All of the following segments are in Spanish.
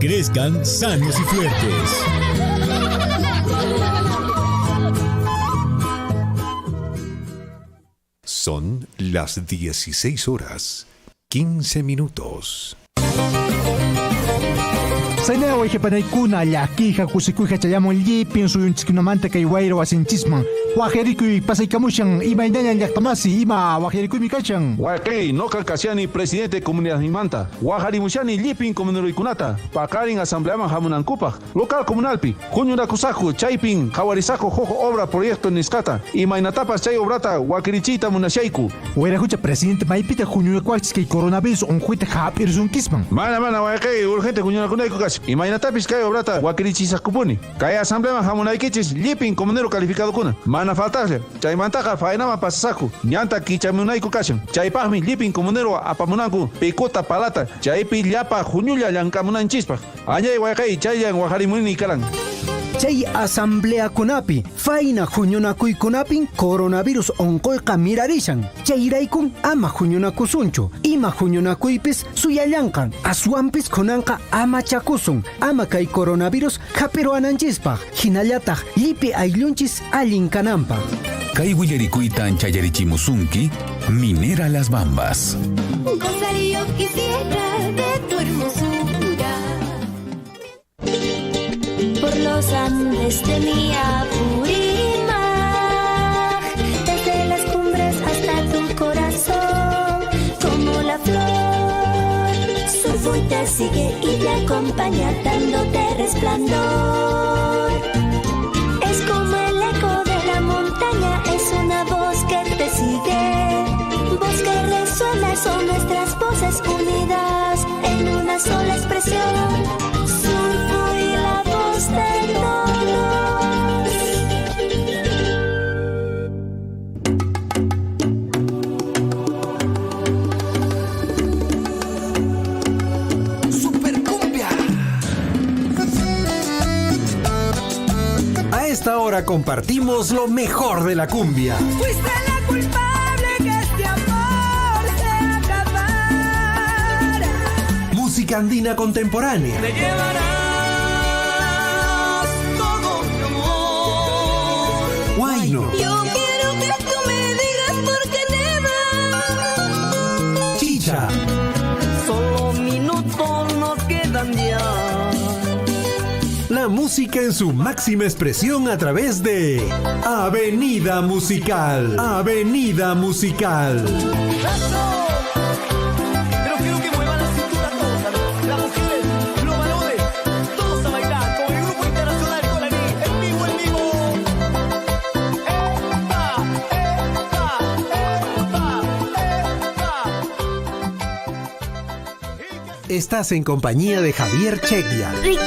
crezcan sanos y fuertes. Son las 16:15. Sainawa hipanaykuna llakija kusikuja chayamon llipin suyunchikkunamanta kay wayra wasinchisman wajerikuy pasaykamushan imaynañan llaqtamasi ima wajerikuymi kachan. Waqay noqa kasiani presidente comunidadmanta wajarimushani llipin comunaruykunata paqarin asambleaman hamunankupaq local comunalpi huñurakusaku chaypin qhawarisaku huk obra proyecto nisqata imaynatapas chay obrata wakirichiyta munashayku. Wayrahucha presidente maypita huñurakuachis kay coronavirus unquyta hap'irisunkisman. Mana waqay urgente huñurakunayku kas imaynatapis kay obrata wakirichisaqkupuni kay asambleaman hamunaykichis llipin comunero calificado kuna mana faltasle chaymantaqa faynama pasasaku ñanta kichamunayku kashan chaypaqmi llipin comunero apamunanku pikuta palata chaypi llapa huñulla llankamunanchispaq añay waqay chayllan waqarimunini karan. Chay asamblea kunapi fayna huñunakuykunapin coronavirus onquyqa mirarishan chayraykun ama huñunakusunchu ima huñunakuypis suyallanqan aswanpis kunanqa ama chakusun ama kay coronavirus hapiruananchispaq hinallataq llipi ayllunchis allin kananpaq. Kay willarikuytan chayarichimusunki Minera Las Bambas. Gozar yo quisiera de tu hermosura. Por los Andes de mi Apurímac, desde las cumbres hasta tu corazón, como la flor, su voz te sigue y te acompaña dándote resplandor. Es como el eco de la montaña, es una voz que te sigue, voz que resuena, son nuestras voces unidas en una sola expresión. A esta hora compartimos lo mejor de la cumbia. Fuiste la culpable que este amor se acabara. Música andina contemporánea. Te llevarás todo mi amor. Huayno. Yo quiero que tú me digas por qué te vas. Chicha. Solo minutos nos quedan ya. La música en su máxima expresión a través de Avenida Musical. Avenida Musical. Pero quiero que muevan la cintura todos, las mujeres, los varones, todos a bailar con el grupo internacional Colaní, en vivo, en vivo. Estás en compañía de Javier Checchia. Rico,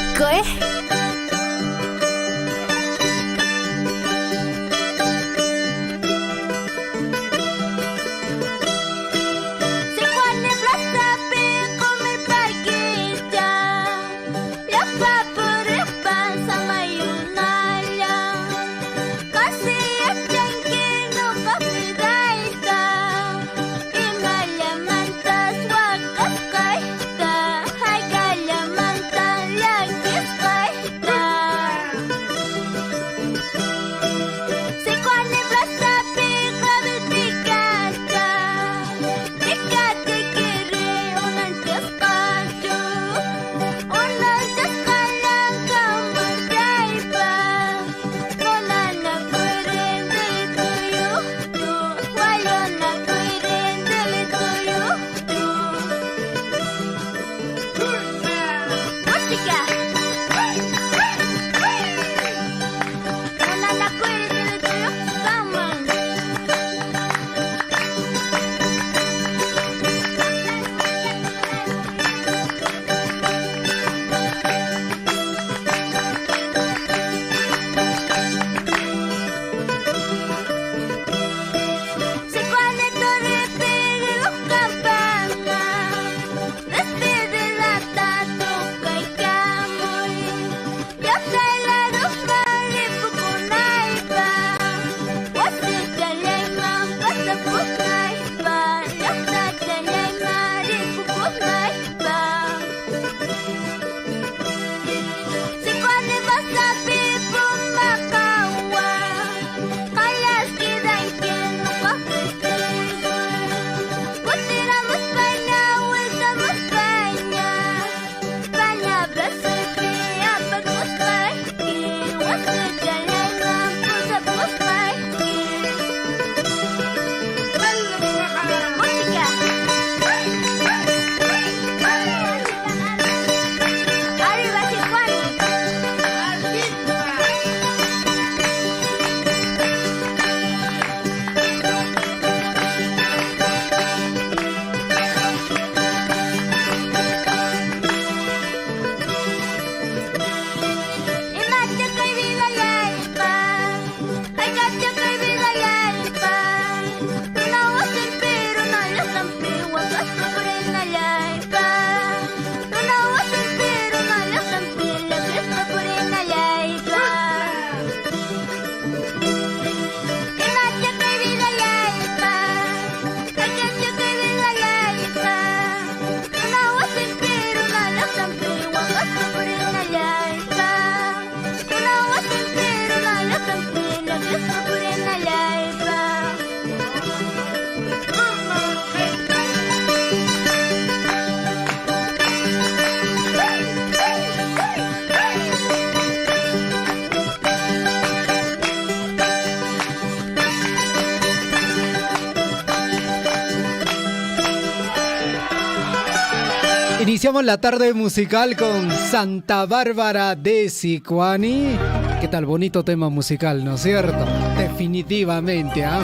Iniciamos la tarde musical con Santa Bárbara de Sicuani. ¿Qué tal? Bonito tema musical, ¿no es cierto? Definitivamente, ¿ah?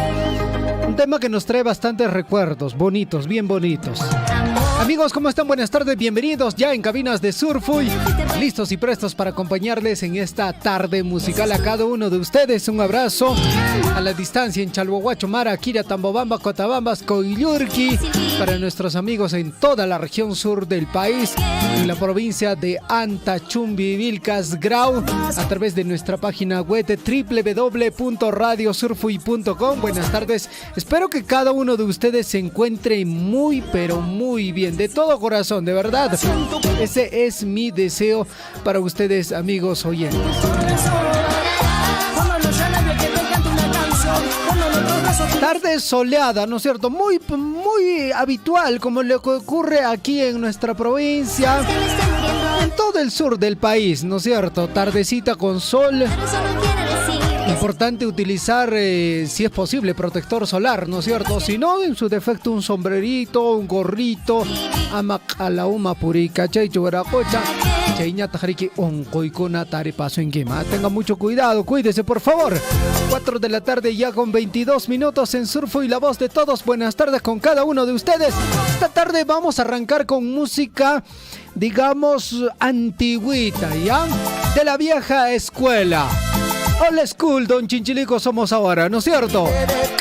Un tema que nos trae bastantes recuerdos, bonitos, bien bonitos. Amigos, ¿cómo están? Buenas tardes, bienvenidos ya en cabinas de Surfuy, listos y prestos para acompañarles en esta tarde musical a cada uno de ustedes. Un abrazo a la distancia en Chalhuahuacho, Mara, Quira, Tambobamba, Cotabambas, Coyllurqui, para nuestros amigos en toda la región sur del país, en la provincia de Anta, Chumbi, Vilcas, Grau, a través de nuestra página web de www.radiosurfuy.com. Buenas tardes, espero que cada uno de ustedes se encuentre muy, pero muy bien. De todo corazón, de verdad. Ese es mi deseo para ustedes, amigos oyentes. Tarde soleada, ¿no es cierto? Muy habitual, como le ocurre aquí en nuestra provincia, en todo el sur del país, ¿no es cierto? Tardecita con sol. Importante utilizar, si es posible, protector solar, ¿no es cierto? Si no, en su defecto, un sombrerito, un gorrito, amacalauma purica, chaychubaracocha, chayñata jariki, oncoicona, tarepaso en quema. Tenga mucho cuidado, cuídese, por favor. 4 de la tarde ya con 22 minutos en Surfuy, la voz de todos. Buenas tardes con cada uno de ustedes. Esta tarde vamos a arrancar con música, digamos, antigüita, ¿ya? De la vieja escuela. Old school, don Chinchilico somos ahora, ¿no es cierto?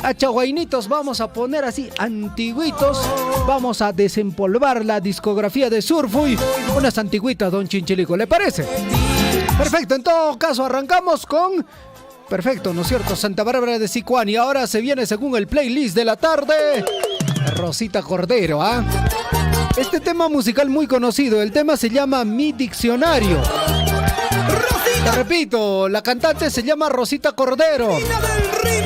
A chaguainitos vamos a poner así, antiguitos. Vamos a desempolvar la discografía de Surfuy. Unas antiguitas, don Chinchilico, ¿le parece? Perfecto, en todo caso arrancamos con... Perfecto, ¿no es cierto? Santa Bárbara de Sicuani. Ahora se viene según el playlist de la tarde, Rosita Cordero, ¿ah? Este tema musical muy conocido, el tema se llama Mi Diccionario. Te repito, la cantante se llama Rosita Cordero.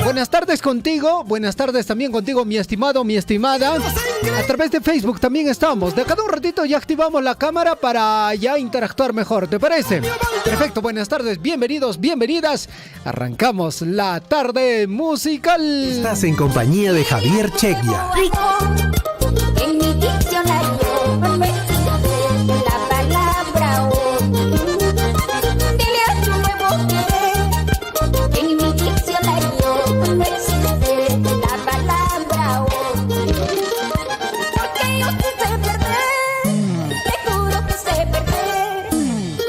Buenas tardes contigo, buenas tardes también contigo, mi estimado, mi estimada. A través de Facebook también estamos. De cada un ratito ya activamos la cámara para ya interactuar mejor, ¿te parece? Perfecto, buenas tardes, bienvenidos, bienvenidas. Arrancamos la tarde musical. Estás en compañía de Javier Checchia. En mi diccionario no existe la palabra dile a tu nuevo querer. En mi diccionario no existe la palabra porque yo sí sé perder, te juro que sé perder.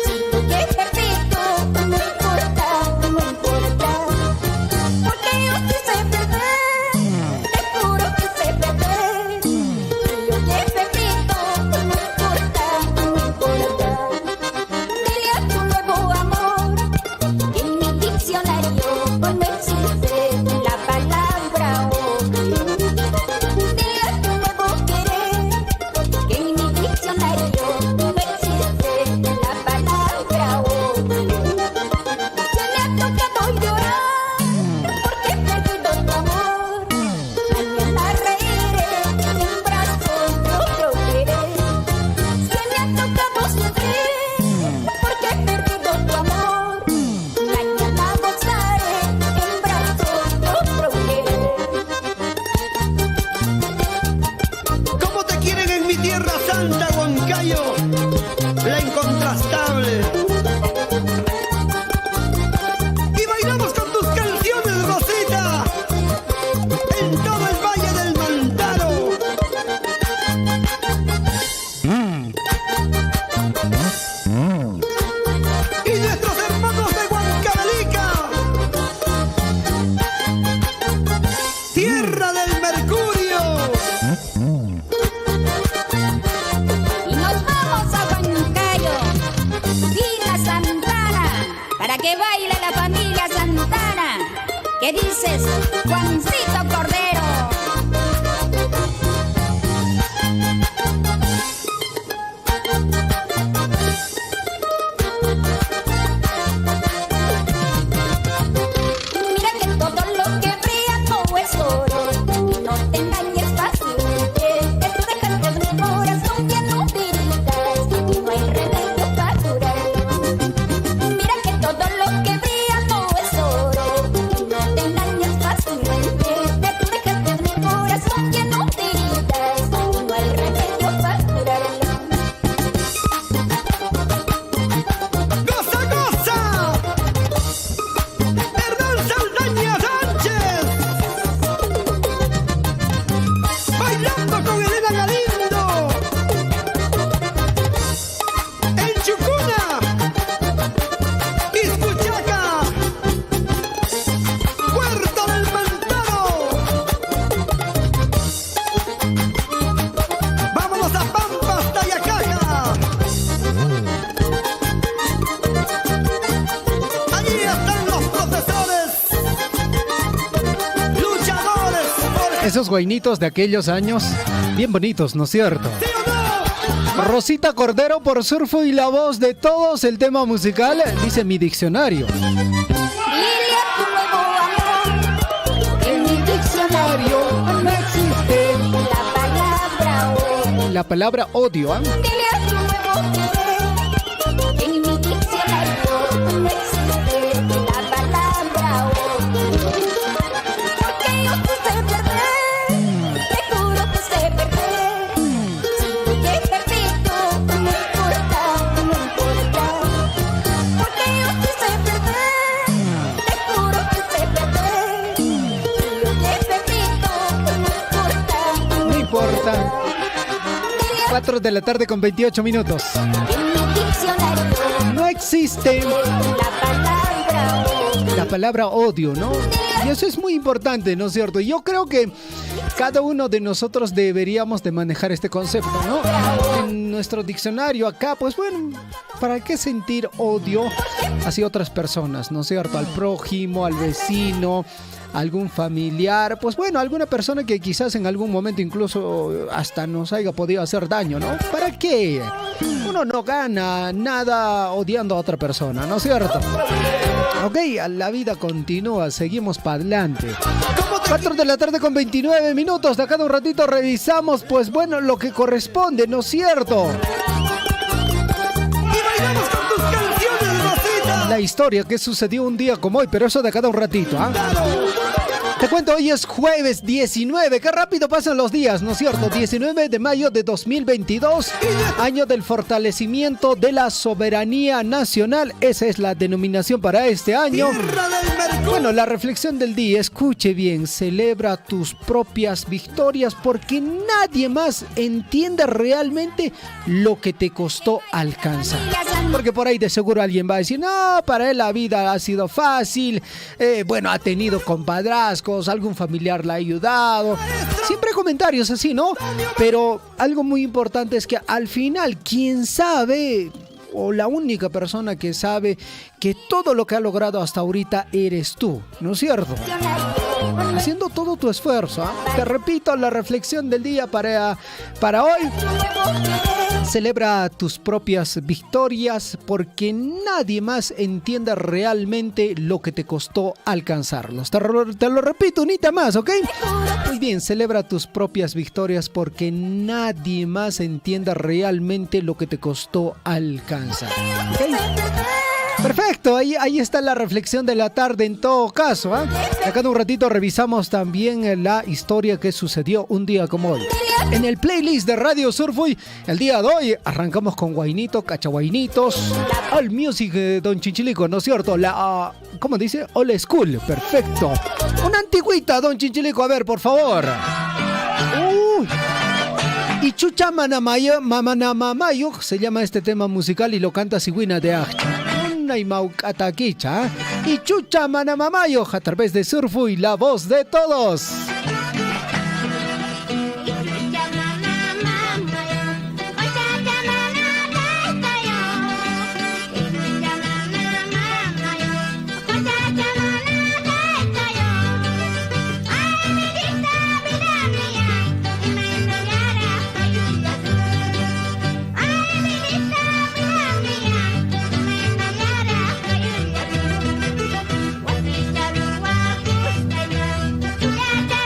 Si tú te perdido, no importa, no importa, porque yo sí sé perder, te juro que sé perder. Yo te perdido, no importa, no importa. Dile a tu nuevo amor que en mi diccionario no existe la palabra dile a tu nuevo querer que en mi diccionario no existe la palabra se le ha tocado llorar porque he perdido tu amor. Mañana reiré en brazos de otro querer. Se me ha tocado sufrir porque he perdido tu amor. Mañana gozaré en brazos de otro querer. ¿Cómo te quieren en mi tierra santa, Huancayo? La incontrastable. Y bailamos con tus canciones, Rosita, en todo el Valle del Mantaro. Y nuestros hermanos de Huancavelica, tierra del Mercurio. Y nos vamos a Huancayo, Villa Santana, para que baile la familia Santana. ¿Qué dices, Juancito Cordero? Mira que todo lo que brilla no es oro, y no te engañes fácilmente, que tú dejaste mi corazón lleno de heridas, y no hay remedio para curarlo. Mira que todo lo que brilla no es oro, y no te engañes fácilmente, Esos guainitos de aquellos años, bien bonitos, ¿no es cierto? Rosita Cordero por Surfo y la voz de todos, el tema musical, dice mi diccionario. En mi diccionario No existe la palabra odio. la palabra odio, ¿ah? Dile a tu nuevo querer. En mi diccionario no existe la palabra odio. Porque yo te sé perder, te juro que sé perder. Si te he perdido, no importa, no importa. Porque yo te sé perder, te juro que sé perder. Si yo te he perdido, no importa, No importa. 4 de la tarde con 28 minutos. En mi diccionario No existe la palabra odio. la palabra odio, ¿no? Y eso es muy importante, ¿no es cierto? Yo creo que cada uno de nosotros deberíamos de manejar este concepto, ¿no? En nuestro diccionario acá, pues bueno, ¿para qué sentir odio hacia otras personas, ¿no es cierto? Al prójimo, al vecino, algún familiar, pues bueno, alguna persona que quizás en algún momento incluso hasta nos haya podido hacer daño, ¿no? ¿Para qué? Uno no gana nada odiando a otra persona, ¿no es cierto? Ok, la vida continúa, seguimos para adelante. 4 de la tarde con 29 minutos, de acá de un ratito revisamos, pues bueno, lo que corresponde, ¿no es cierto? La historia que sucedió un día como hoy, pero eso de acá de un ratito, ¿ah? Te cuento, hoy es jueves 19, qué rápido pasan los días, ¿no es cierto? 19 de mayo de 2022, año del fortalecimiento de la soberanía nacional, esa es la denominación para este año. Bueno, la reflexión del día, escuche bien, celebra tus propias victorias porque nadie más entiende realmente lo que te costó alcanzar. Porque por ahí de seguro alguien va a decir, no, para él la vida ha sido fácil, bueno, ha tenido compadrazgos, algún familiar la ha ayudado. Siempre hay comentarios así, ¿no? Pero algo muy importante es que al final, quien sabe, o la única persona que sabe que todo lo que ha logrado hasta ahorita eres tú, ¿no es cierto? Haciendo todo tu esfuerzo, ¿ah? Te repito, la reflexión del día para hoy. Celebra tus propias victorias porque nadie más entiende realmente lo que te costó alcanzarlos. Te lo repito, unita más, ¿ok? Muy bien, celebra tus propias victorias porque nadie más entiende realmente lo que te costó alcanzar. ¿Okay? Perfecto, ahí está la reflexión de la tarde en todo caso, ¿eh? Acá en un ratito revisamos también la historia que sucedió un día como hoy. En el playlist de Radio Surfui, el día de hoy arrancamos con Guainito, Cachaguainitos, All Music, Don Chinchilico, ¿no es cierto? ¿Cómo dice? Old School, perfecto. Una antigüita, Don Chinchilico, a ver, por favor. Y Chucha Manamamayo se llama este tema musical y lo canta Sigüina de Acha. Y Maucataquicha y Chucha Manamamayo a través de Surfui, la voz de todos. Yeah.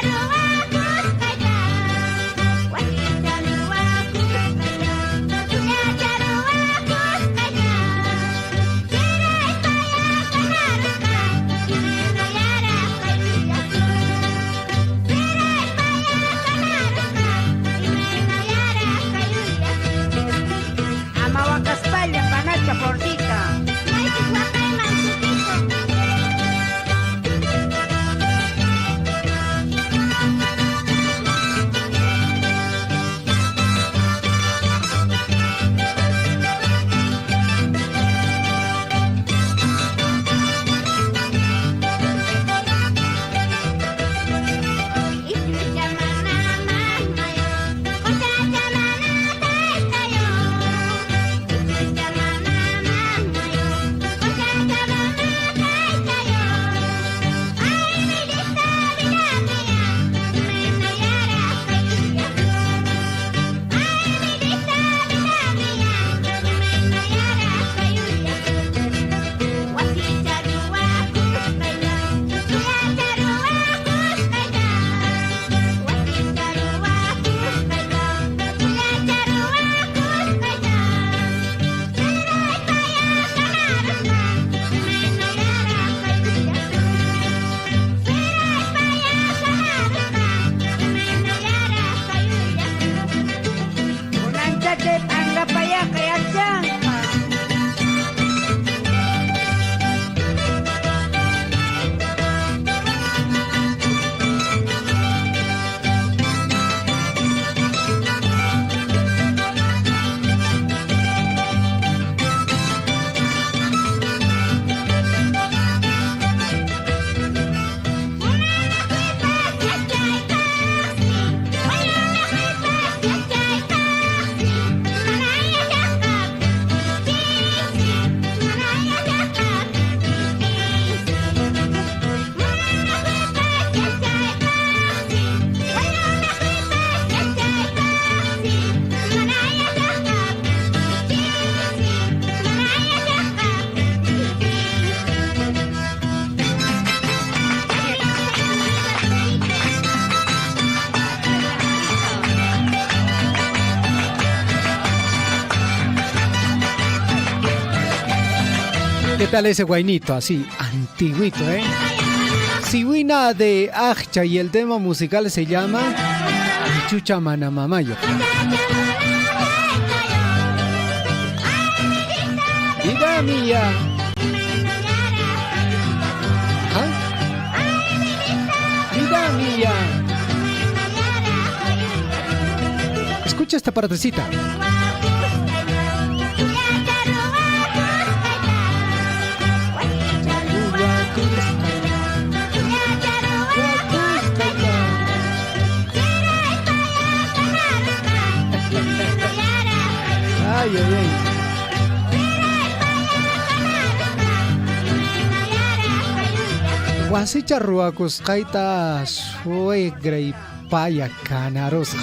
¿Qué tal ese guainito? Así, antiguito, ¿eh? Siwina de Ajcha y el tema musical se llama Chucha Manamamayo. Vida mía. ¿Ah? Vida mía. Escucha esta partecita. Ay, ay, ay. Guasicha ruacuscaita suegra y paya canarosa.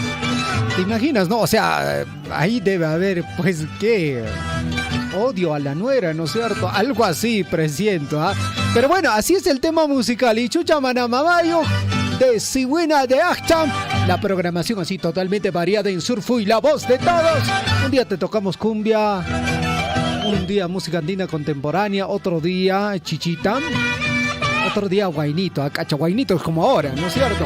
¿Te imaginas, no? O sea, ahí debe haber, pues, ¿qué? Odio a la nuera, ¿no es cierto? Algo así presiento, ¿ah? Pero bueno, así es el tema musical. Y Chucha Manamamayo de Siwina de Ajcha. La programación así totalmente variada en Surfu y la voz de todos. Un día te tocamos cumbia, un día música andina contemporánea, otro día chichita, otro día guainito, cacha guainito es como ahora, ¿no es cierto?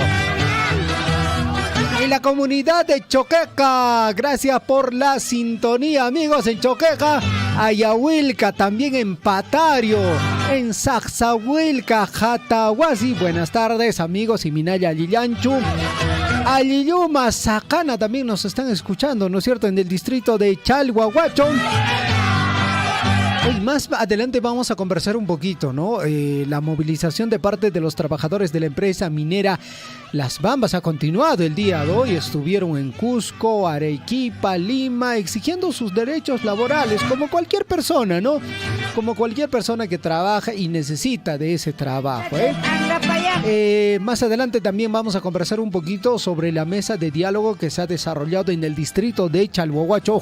En la comunidad de Choqueca, gracias por la sintonía, amigos, en Choqueca, Ayahuilca, también en Patario, en Saxahuilca, Jatahuasi. Buenas tardes, amigos, y Minaya Lillanchu. Aliyuma, Sacana también nos están escuchando, ¿no es cierto? En el distrito de Chalhuahuacho. Hoy más adelante vamos a conversar un poquito, ¿no? La movilización de parte de los trabajadores de la empresa minera Las Bambas ha continuado el día de hoy. Estuvieron en Cusco, Arequipa, Lima, exigiendo sus derechos laborales, como cualquier persona, ¿no? Como cualquier persona que trabaja y necesita de ese trabajo, ¿eh? Más adelante también vamos a conversar un poquito sobre la mesa de diálogo que se ha desarrollado en el distrito de Chalhuahuacho,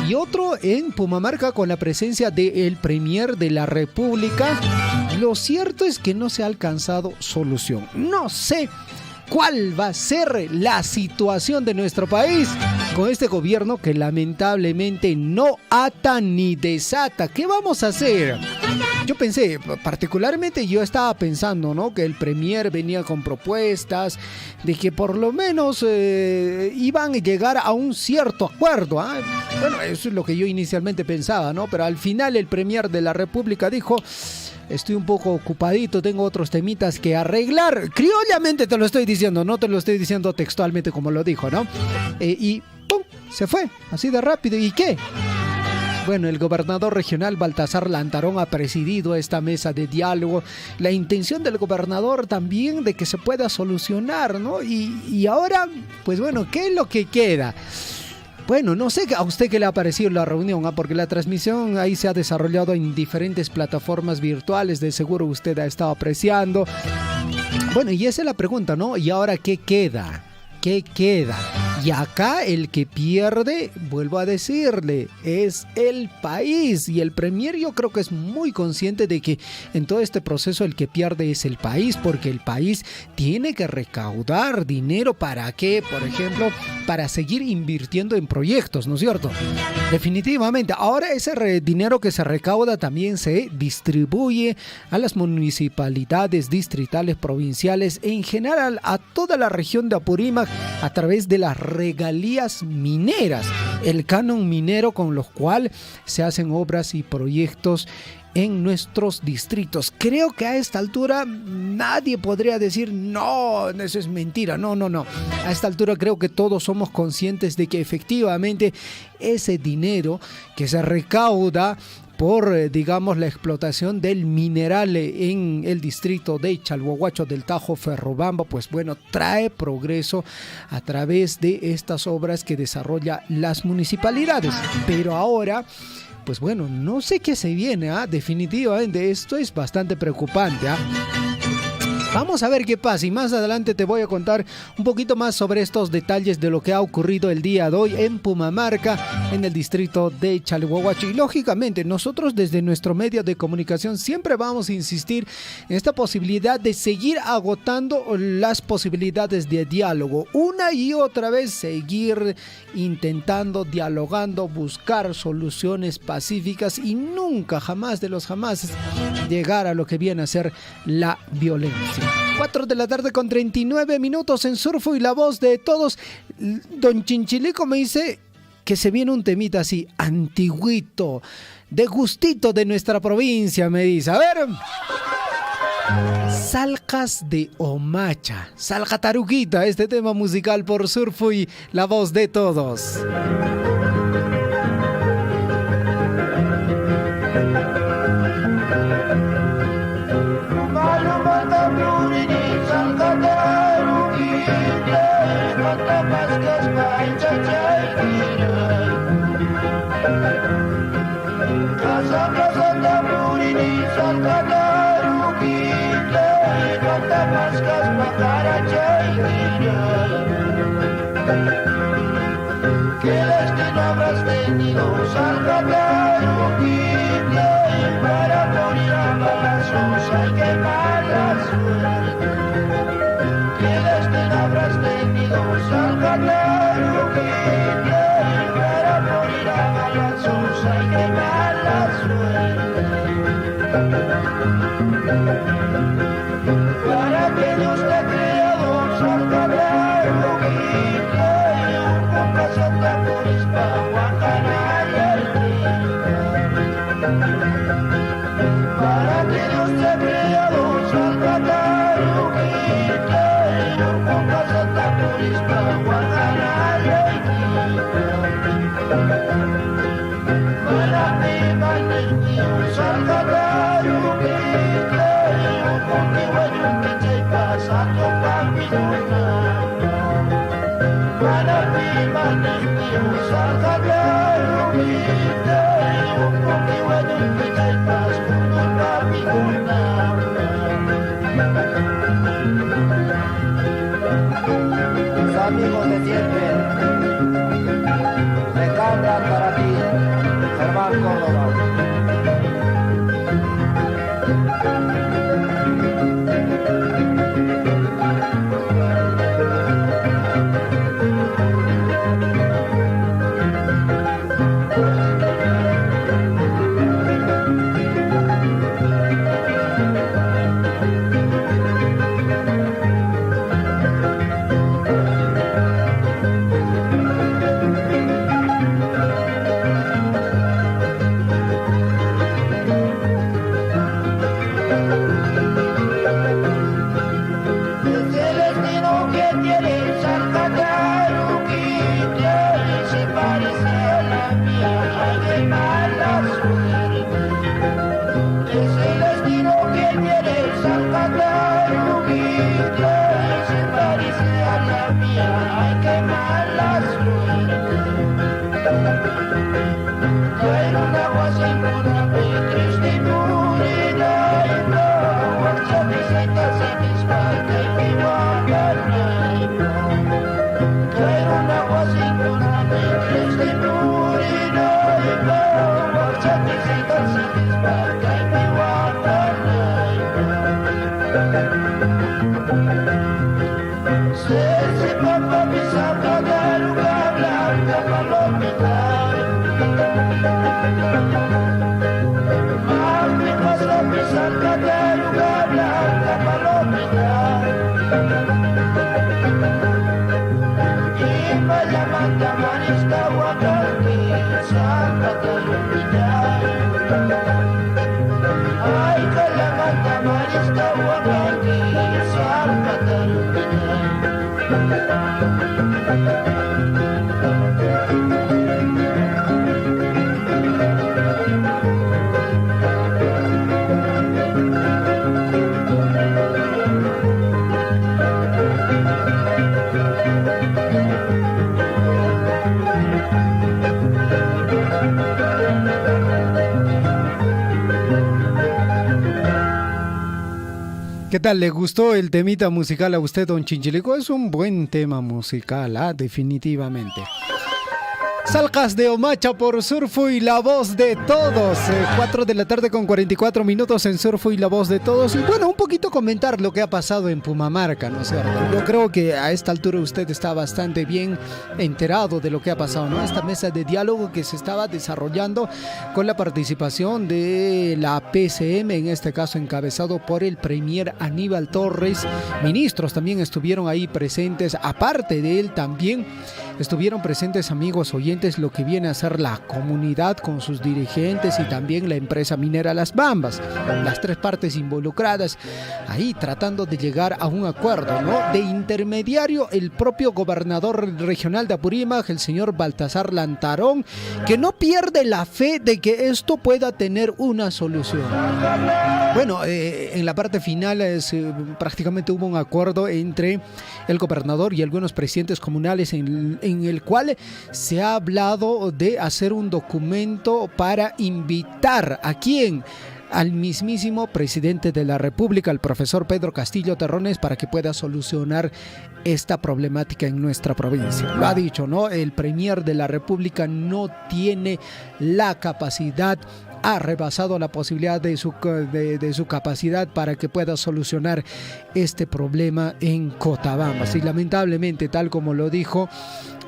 y otro en Pumamarca con la presencia del Premier de la República. Lo cierto es que no se ha alcanzado solución. No sé cuál va a ser la situación de nuestro país con este gobierno que lamentablemente no ata ni desata. ¿Qué vamos a hacer? Yo pensé, particularmente yo estaba pensando, ¿no? Que el Premier venía con propuestas de que por lo menos iban a llegar a un cierto acuerdo, ¿eh? Bueno, eso es lo que yo inicialmente pensaba, ¿no? Pero al final el Premier de la República dijo: estoy un poco ocupadito, tengo otros temitas que arreglar. Criollamente te lo estoy diciendo, no te lo estoy diciendo textualmente como lo dijo, ¿no? Y ¡pum! Se fue, así de rápido. ¿Y qué? Bueno, el gobernador regional Baltasar Lantarón ha presidido esta mesa de diálogo. La intención del gobernador también de que se pueda solucionar, ¿no? Y ahora, pues bueno, ¿qué es lo que queda? Bueno, no sé a usted qué le ha parecido la reunión, porque la transmisión ahí se ha desarrollado en diferentes plataformas virtuales, de seguro usted ha estado apreciando. Bueno, y esa es la pregunta, ¿no? ¿Y ahora qué queda? ¿Qué queda? Y acá el que pierde, vuelvo a decirle, es el país. Y el Premier yo creo que es muy consciente de que en todo este proceso el que pierde es el país, porque el país tiene que recaudar dinero. ¿Para qué? Por ejemplo, para seguir invirtiendo en proyectos, ¿no es cierto? Definitivamente. Ahora ese dinero que se recauda también se distribuye a las municipalidades distritales, provinciales, en general a toda la región de Apurímac, a través de las regalías mineras, el canon minero con los cuales se hacen obras y proyectos en nuestros distritos. Creo que a esta altura nadie podría decir no, eso es mentira. No. A esta altura creo que todos somos conscientes de que efectivamente ese dinero que se recauda por, digamos, la explotación del mineral en el distrito de Chalhuahuacho del Tajo Ferrobamba, pues bueno, trae progreso a través de estas obras que desarrolla las municipalidades. Pero ahora, pues bueno, no sé qué se viene, ¿ah? Definitivamente esto es bastante preocupante, ¿ah? Vamos a ver qué pasa y más adelante te voy a contar un poquito más sobre estos detalles de lo que ha ocurrido el día de hoy en Pumamarca, en el distrito de Chalhuahuacho. Y lógicamente nosotros desde nuestro medio de comunicación siempre vamos a insistir en esta posibilidad de seguir agotando las posibilidades de diálogo. Una y otra vez seguir intentando, dialogando, buscar soluciones pacíficas y nunca, jamás de los jamás, llegar a lo que viene a ser la violencia. 4 de la tarde con 39 minutos en Surfo y la voz de todos. Don Chinchilico me dice que se viene un temita así, antiguito, de gustito de nuestra provincia, me dice. A ver. Salcas de Omacha, Salga Taruquita, este tema musical por Surfo y la voz de todos. Que destino habrás tenido, salgataruquita, para morir a balazos hay que mala suerte. Que destino habrás tenido, salgataruquita, para morir a balazos hay que mala suerte. Para que Dios te ha creado, salgataruquita, Santa Purispa, Guacanaya, para que Dios te ha creado, salgataruquita, Santa Purispa, Guacanaya, para que manes míos, salgataruquita, contigo hay un pinche y pasando caminona. Para mí, manes míos, salgataruquita, contigo hay un pinche y pasando caminona. Los amigos de siempre me cantan para ti, Germán Córdoba. ¿Qué tal? ¿Le gustó el temita musical a usted, don Chinchilico? Es un buen tema musical, definitivamente. Salcas de Omacha por Surfo y la voz de todos. 4 de la tarde con 44 minutos en Surfo y la voz de todos. Y bueno, un poquito comentar lo que ha pasado en Pumamarca, ¿no es cierto? Yo creo que a esta altura usted está bastante bien enterado de lo que ha pasado, ¿no? Esta mesa de diálogo que se estaba desarrollando con la participación de la PCM, en este caso encabezado por el premier Aníbal Torres. Ministros también estuvieron ahí presentes. Aparte de él también estuvieron presentes, amigos oyentes, lo que viene a ser la comunidad con sus dirigentes y también la empresa minera Las Bambas, las tres partes involucradas, ahí tratando de llegar a un acuerdo, ¿no? De intermediario, el propio gobernador regional de Apurímac, el señor Baltasar Lantarón, que no pierde la fe de que esto pueda tener una solución. Bueno, en la parte final prácticamente hubo un acuerdo entre el gobernador y algunos presidentes comunales en el cual se ha hablado de hacer un documento para invitar a quién, al mismísimo presidente de la República, el profesor Pedro Castillo Terrones, para que pueda solucionar esta problemática en nuestra provincia. Lo ha dicho, ¿no? El premier de la República no tiene la capacidad, ha rebasado la posibilidad de su capacidad para que pueda solucionar este problema en Cotabambas. Y lamentablemente, tal como lo dijo,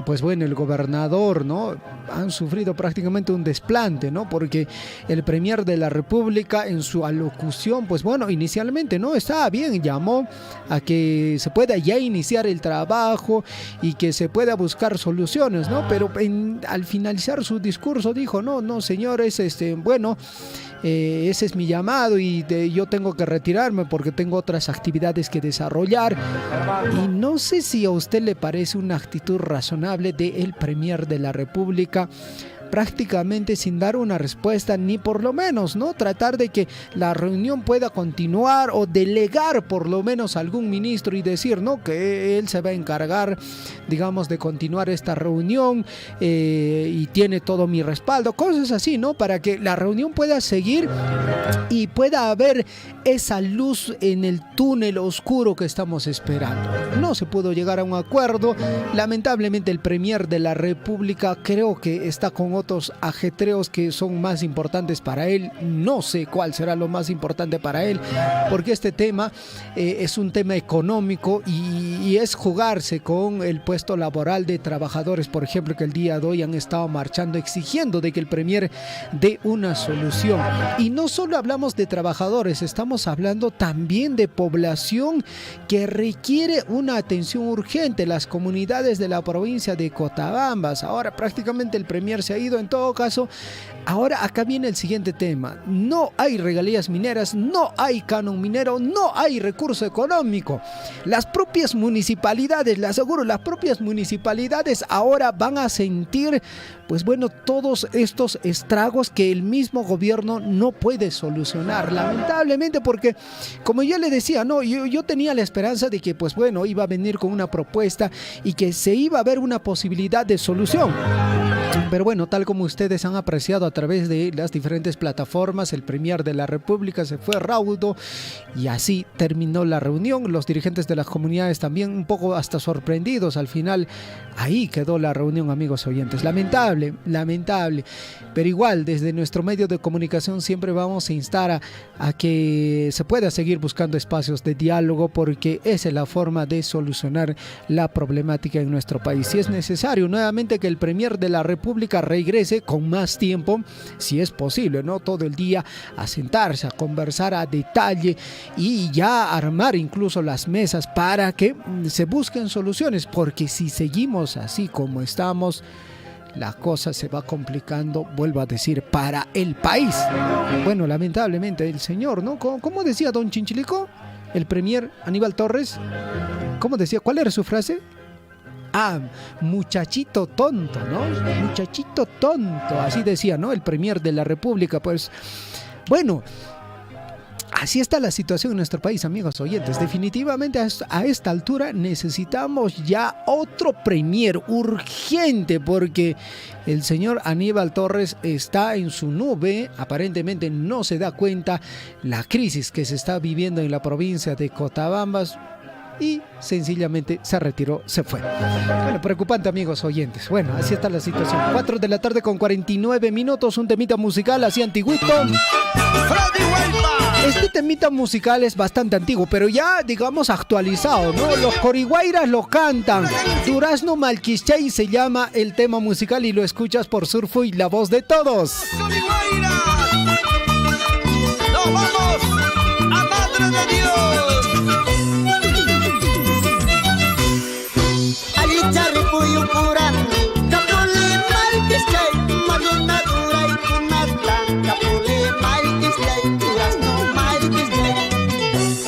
pues bueno, el gobernador, ¿no? Han sufrido prácticamente un desplante, ¿no? Porque el premier de la República en su alocución, pues bueno, inicialmente no estaba bien, llamó a que se pueda ya iniciar el trabajo y que se pueda buscar soluciones, ¿no? Pero al finalizar su discurso dijo, no, señores, bueno, ese es mi llamado y yo tengo que retirarme porque tengo otras actividades que desarrollar. Y no sé si a usted le parece una actitud razonable del premier de la República, prácticamente sin dar una respuesta, ni por lo menos, ¿no? Tratar de que la reunión pueda continuar o delegar por lo menos a algún ministro y decir, ¿no? Que él se va a encargar, digamos, de continuar esta reunión y tiene todo mi respaldo, cosas así, ¿no? Para que la reunión pueda seguir y pueda haber esa luz en el túnel oscuro que estamos esperando. No se pudo llegar a un acuerdo. Lamentablemente el premier de la República creo que está con otros ajetreos que son más importantes para él. No sé cuál será lo más importante para él, porque este tema es un tema económico y es jugarse con el puesto laboral de trabajadores, por ejemplo, que el día de hoy han estado marchando exigiendo de que el premier dé una solución. Y no solo hablamos de trabajadores, estamos hablando también de población que requiere una atención urgente, las comunidades de la provincia de Cotabambas. Ahora prácticamente el premier se ha ido. En todo caso, ahora acá viene el siguiente tema. No hay regalías mineras, no hay canon minero, no hay recurso económico. Las propias municipalidades, le aseguro, las propias municipalidades ahora van a sentir, pues bueno, todos estos estragos que el mismo gobierno no puede solucionar, lamentablemente, porque como yo le decía, no, yo tenía la esperanza de que, pues bueno, iba a venir con una propuesta y que se iba a ver una posibilidad de solución. Pero bueno, tal como ustedes han apreciado a través de las diferentes plataformas, el premier de la República se fue raudo y así terminó la reunión. Los dirigentes de las comunidades también un poco hasta sorprendidos. Al final, ahí quedó la reunión, amigos oyentes. Lamentable. Pero igual, desde nuestro medio de comunicación siempre vamos a instar a que se pueda seguir buscando espacios de diálogo, porque esa es la forma de solucionar la problemática en nuestro país. Si es necesario, nuevamente, que el premier de la República regrese con más tiempo, si es posible, ¿no? Todo el día a sentarse, a conversar a detalle y ya armar incluso las mesas para que se busquen soluciones, porque si seguimos así como estamos, la cosa se va complicando, vuelvo a decir, para el país. Bueno, lamentablemente el señor, ¿no? ¿Cómo decía don Chinchilico? El premier Aníbal Torres, ¿cómo decía? ¿Cuál era su frase? Muchachito tonto, ¿no? Muchachito tonto, así decía, ¿no? El premier de la República. Pues bueno, Así está la situación en nuestro país, amigos oyentes. Definitivamente a esta altura necesitamos ya otro premier urgente, porque el señor Aníbal Torres está en su nube. Aparentemente no se da cuenta la crisis que se está viviendo en la provincia de Cotabambas y sencillamente se retiró, se fue. Bueno, preocupante, amigos oyentes. Bueno, así está la situación. 4 de la tarde con 49 minutos, un temita musical así antiguito. Este temita musical es bastante antiguo, pero ya, digamos, actualizado, ¿no? Los coriguairas lo cantan. Durazno Malquichay se llama el tema musical y lo escuchas por Surfo y la voz de todos. ¡Nos vamos a Madre de Dios! Puyo kurang kapuli malkisay maluna duray kunatla kapuli malkisay durazno malkisay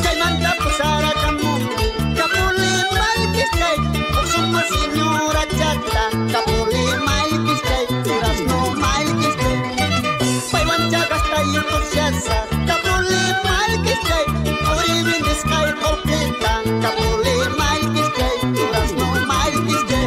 kay manta pusara kamu kapuli malkisay osuma señora chata kapuli malkisay durazno malkisay paiwan jagas tayo kusyasa kapuli malkisay ori bindisay kopita kapuli malkisay durazno malkisay.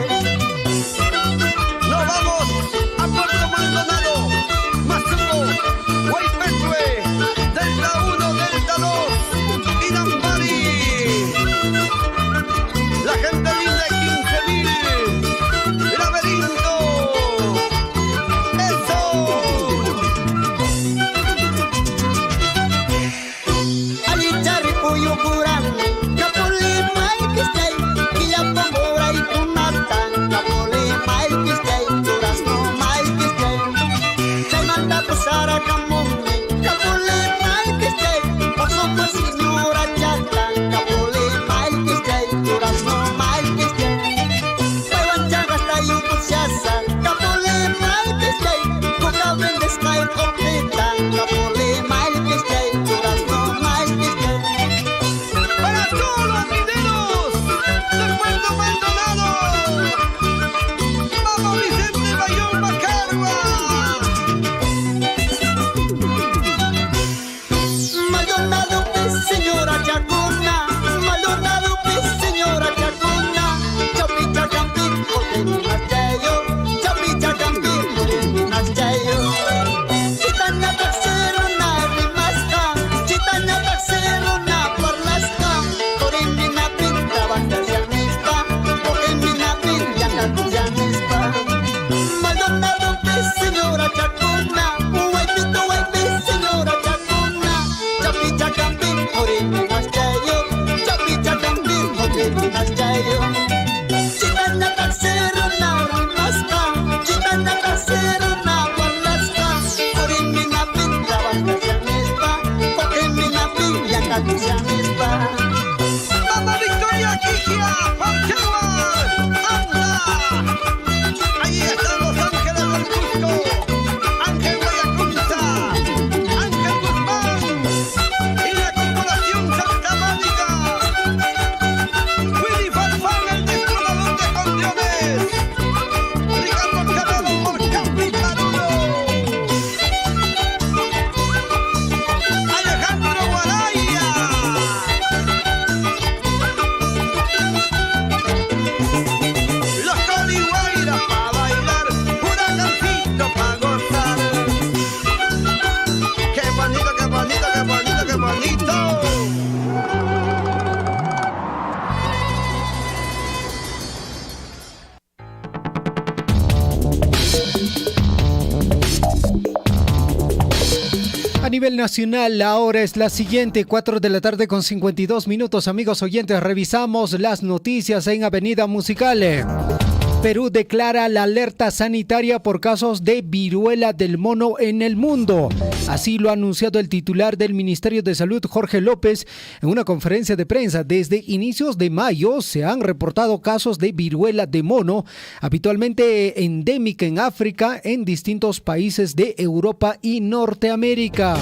¡Mamá Victoria Quigia! ¡Anda! Ahí están los ángeles del Cusco. Ángel Guayacunza, Ángel Guzmán y la corporación Santa Mónica. Willy Farfán, el destronador de Condiones. Ricardo Canado por Capitanudo. Alejandro Guaraya. Los Colihuayras pa' bailar, Huragancito pa' gozar. ¡Qué bonito, qué bonito, qué bonito, qué bonito! A nivel nacional, la hora es la siguiente, 4 de la tarde con 52 minutos. Amigos oyentes, revisamos las noticias en Avenida Musical. Perú declara la alerta sanitaria por casos de viruela del mono en el mundo. Así lo ha anunciado el titular del Ministerio de Salud, Jorge López, en una conferencia de prensa. Desde inicios de mayo se han reportado casos de viruela de mono, habitualmente endémica en África, en distintos países de Europa y Norteamérica.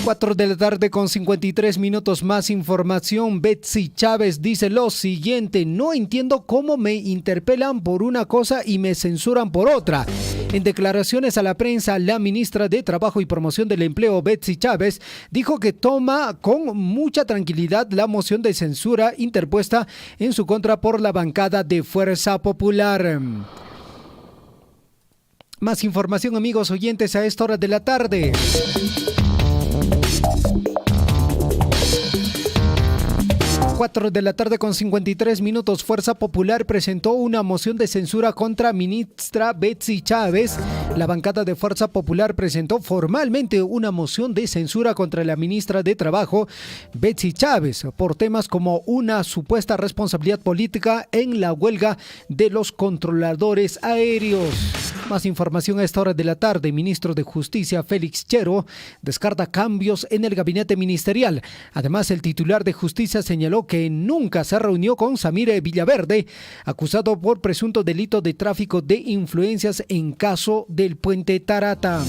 4 de la tarde con 53 minutos, más información. Betsy Chávez dice lo siguiente: no entiendo cómo me interpelan por una cosa y me censuran por otra. En declaraciones a la prensa, la ministra de Trabajo y Promoción del Empleo, Betsy Chávez, dijo que toma con mucha tranquilidad la moción de censura interpuesta en su contra por la bancada de Fuerza Popular. Más información, amigos oyentes, a esta hora de la tarde. 4 de la tarde con 53 minutos, Fuerza Popular presentó una moción de censura contra ministra Betsy Chávez. La bancada de Fuerza Popular presentó formalmente una moción de censura contra la ministra de Trabajo, Betsy Chávez, por temas como una supuesta responsabilidad política en la huelga de los controladores aéreos. Más información a esta hora de la tarde. Ministro de Justicia, Félix Chero, descarta cambios en el gabinete ministerial. Además, el titular de Justicia señaló que nunca se reunió con Samir Villaverde, acusado por presunto delito de tráfico de influencias en caso del puente Tarata.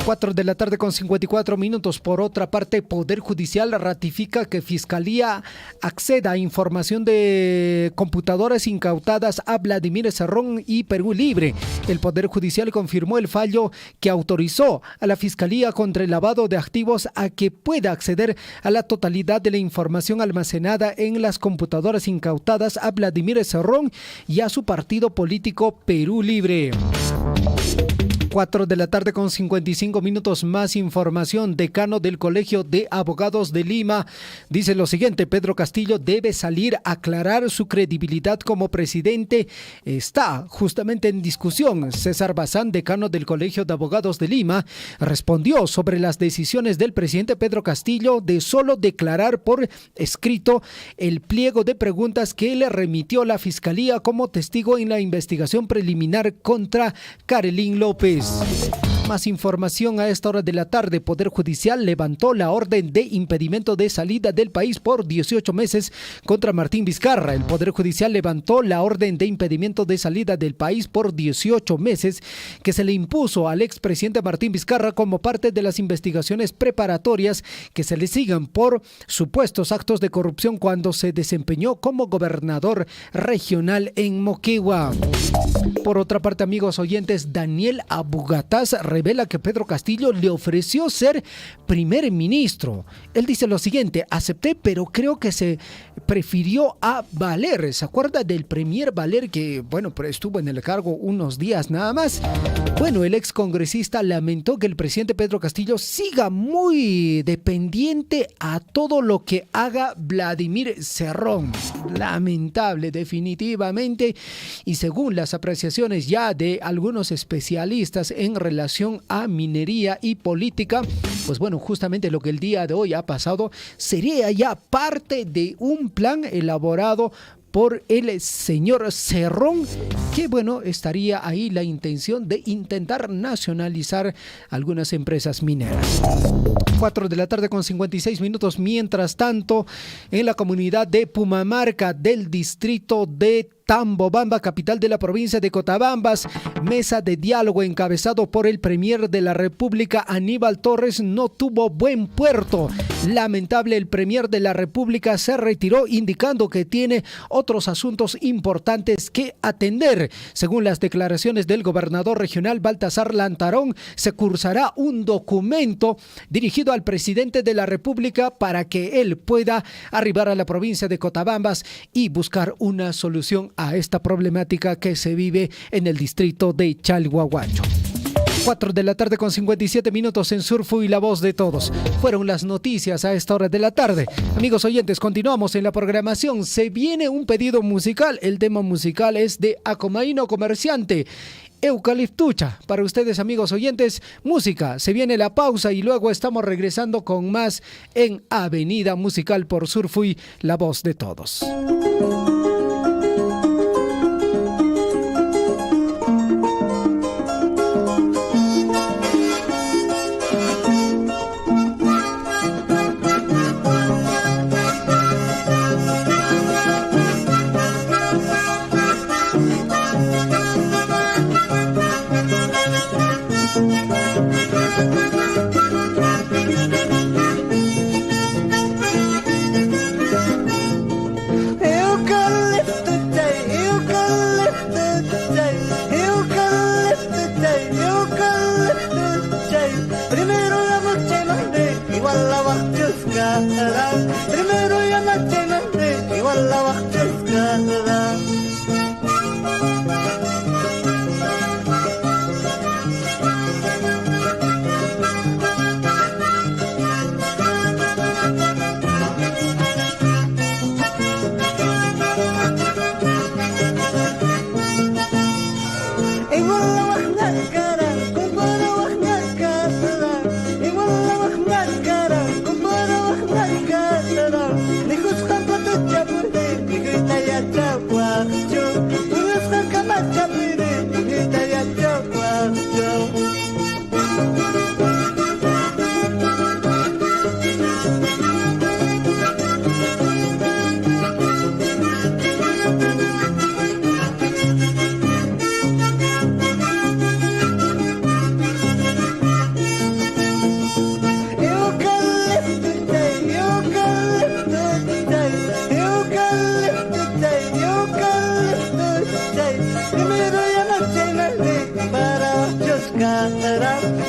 4 de la tarde con 54 minutos. Por otra parte, Poder Judicial ratifica que Fiscalía acceda a información de computadoras incautadas a Vladimir Cerrón y Perú Libre. El Poder Judicial confirmó el fallo que autorizó a la Fiscalía contra el lavado de activos a que pueda acceder a la totalidad de la información almacenada en las computadoras incautadas a Vladimir Cerrón y a su partido político Perú Libre. 4 de la tarde con 55 minutos. Más información. Decano del Colegio de Abogados de Lima dice lo siguiente: Pedro Castillo debe salir a aclarar su credibilidad como presidente. Está justamente en discusión. César Bazán, decano del Colegio de Abogados de Lima, respondió sobre las decisiones del presidente Pedro Castillo de solo declarar por escrito el pliego de preguntas que le remitió la Fiscalía como testigo en la investigación preliminar contra Karelín López. Más información a esta hora de la tarde. Poder Judicial levantó la orden de impedimento de salida del país por 18 meses contra Martín Vizcarra. El Poder Judicial levantó la orden de impedimento de salida del país por 18 meses que se le impuso al expresidente Martín Vizcarra como parte de las investigaciones preparatorias que se le sigan por supuestos actos de corrupción cuando se desempeñó como gobernador regional en Moquegua. Por otra parte, amigos oyentes, Daniel Abugataz revela que Pedro Castillo le ofreció ser primer ministro. Él dice lo siguiente: acepté, pero creo que se prefirió a Valer. ¿Se acuerda del premier Valer que, bueno, estuvo en el cargo unos días nada más? Bueno, el excongresista lamentó que el presidente Pedro Castillo siga muy dependiente a todo lo que haga Vladimir Cerrón. Lamentable, definitivamente. Y según las apreciaciones ya de algunos especialistas en relación a minería y política, pues bueno, justamente lo que el día de hoy ha pasado sería ya parte de un plan elaborado por el señor Cerrón, que bueno, estaría ahí la intención de intentar nacionalizar algunas empresas mineras. 4 de la tarde con 56 minutos. Mientras tanto, en la comunidad de Pumamarca del distrito de Tambobamba, capital de la provincia de Cotabambas, mesa de diálogo encabezado por el premier de la República, Aníbal Torres, no tuvo buen puerto. Lamentable, el premier de la República se retiró indicando que tiene otros asuntos importantes que atender. Según las declaraciones del gobernador regional Baltasar Lantarón, se cursará un documento dirigido al presidente de la República para que él pueda arribar a la provincia de Cotabambas y buscar una solución a esta problemática que se vive en el distrito de Chalhuahuacho. 4 de la tarde con 57 minutos en Surfu y la voz de todos. Fueron las noticias a esta hora de la tarde. Amigos oyentes, continuamos en la programación. Se viene un pedido musical. El tema musical es de Acomaino Comerciante, Eucaliptucha. Para ustedes, amigos oyentes, música. Se viene la pausa y luego estamos regresando con más en Avenida Musical por Surfui, la voz de todos. Eucaliptucha chuscara. Primero ya machemante, igual la baja chuscara.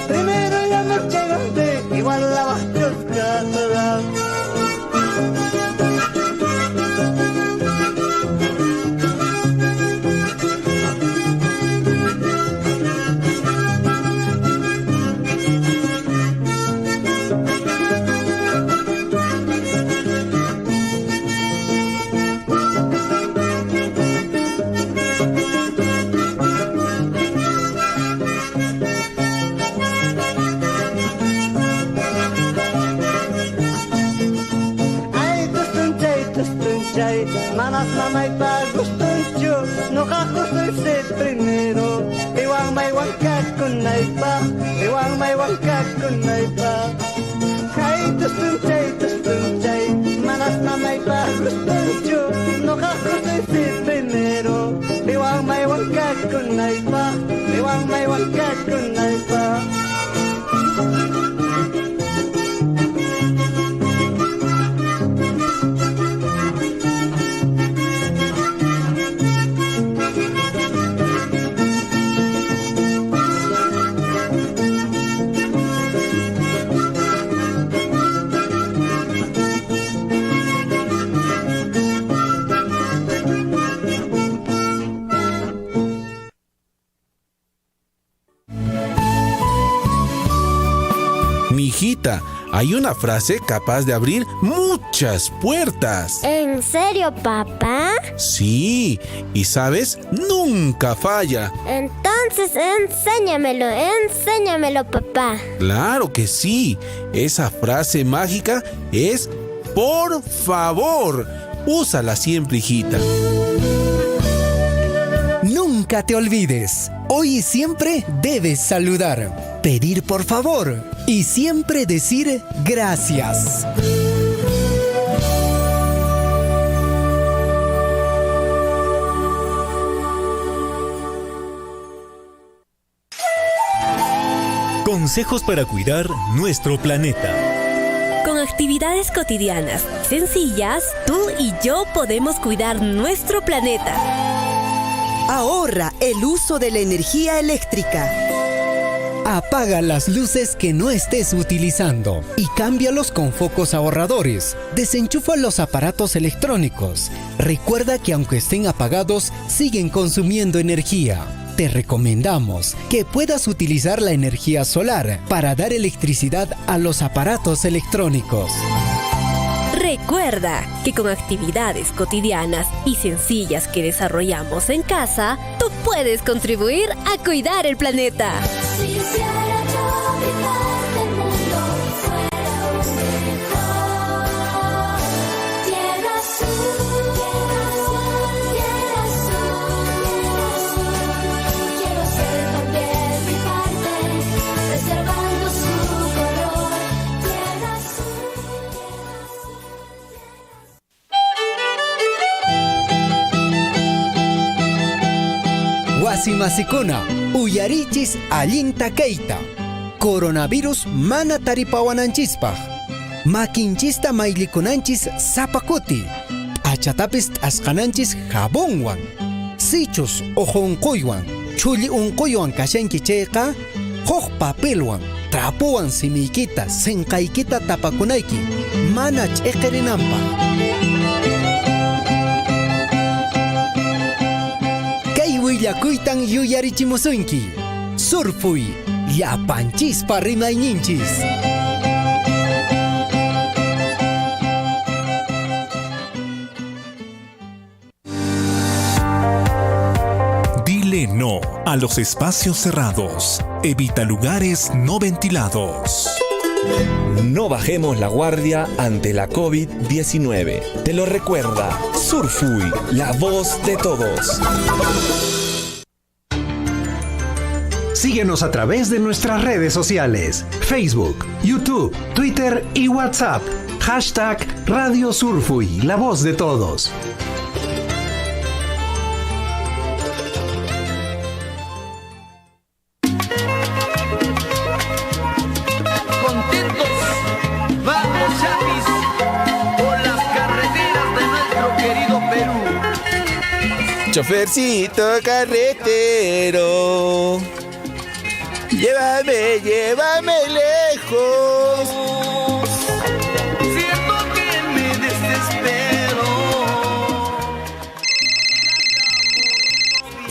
Primero ya me llegaste, igual la vas a chuscar. Manas mamay pagustuncho, no kakustoy set primero. Iwang may wangkat kunay pa, iwang may wangkat kunay pa. Hay tustunchay, manas mamay pagustuncho, no kakustoy set primero. Iwang may wangkat kunay pa, iwang may wangkat kunay pa. Mijita, hay una frase capaz de abrir muchas puertas. ¿En serio, papá? Sí, y sabes, nunca falla. Entonces, enséñamelo, papá. Claro que sí. Esa frase mágica es por favor. Úsala siempre, hijita. Nunca te olvides. Hoy y siempre debes saludar, pedir por favor y siempre decir gracias. Consejos para cuidar nuestro planeta. Con actividades cotidianas sencillas, tú y yo podemos cuidar nuestro planeta. Ahorra el uso de la energía eléctrica. Apaga las luces que no estés utilizando y cámbialos con focos ahorradores. Desenchufa los aparatos electrónicos. Recuerda que aunque estén apagados, siguen consumiendo energía. Te recomendamos que puedas utilizar la energía solar para dar electricidad a los aparatos electrónicos. Recuerda que con actividades cotidianas y sencillas que desarrollamos en casa, tú puedes contribuir a cuidar el planeta. Si hiciera yo mi parte del mundo, fuera un mejor. Tierra azul, tierra azul. Quiero hacer también mi parte, preservando su color. Tierra azul. Guasimasikuna, uyarichis allinta keita. Coronavirus mana taripawananchispaj. Makinchista mailikunanchis zapakuti. Achatapis askananchis jabonwan. Sichus ojo unquywan. Chuli unquywan kashanki chayqa, hoj papelwan. trapuan simiykita, senqaykita tapakunayki, mana ch'iqirinanpaq. Kay willakuytan yuyarichimusunki. Surfuy, llapanchispa rimayninchis. Dile no a los espacios cerrados. Evita lugares no ventilados. No bajemos la guardia ante la COVID-19. Te lo recuerda Surfuy, la voz de todos. Síguenos a través de nuestras redes sociales: Facebook, YouTube, Twitter y WhatsApp. #Radio Surfuy, la voz de todos. Contentos, vamos chapis, por las carreteras de nuestro querido Perú. Chofercito carretero, llévame lejos. Siento que me desespero.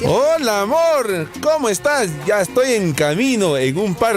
Hola amor, ¿cómo estás? Ya estoy en camino en un par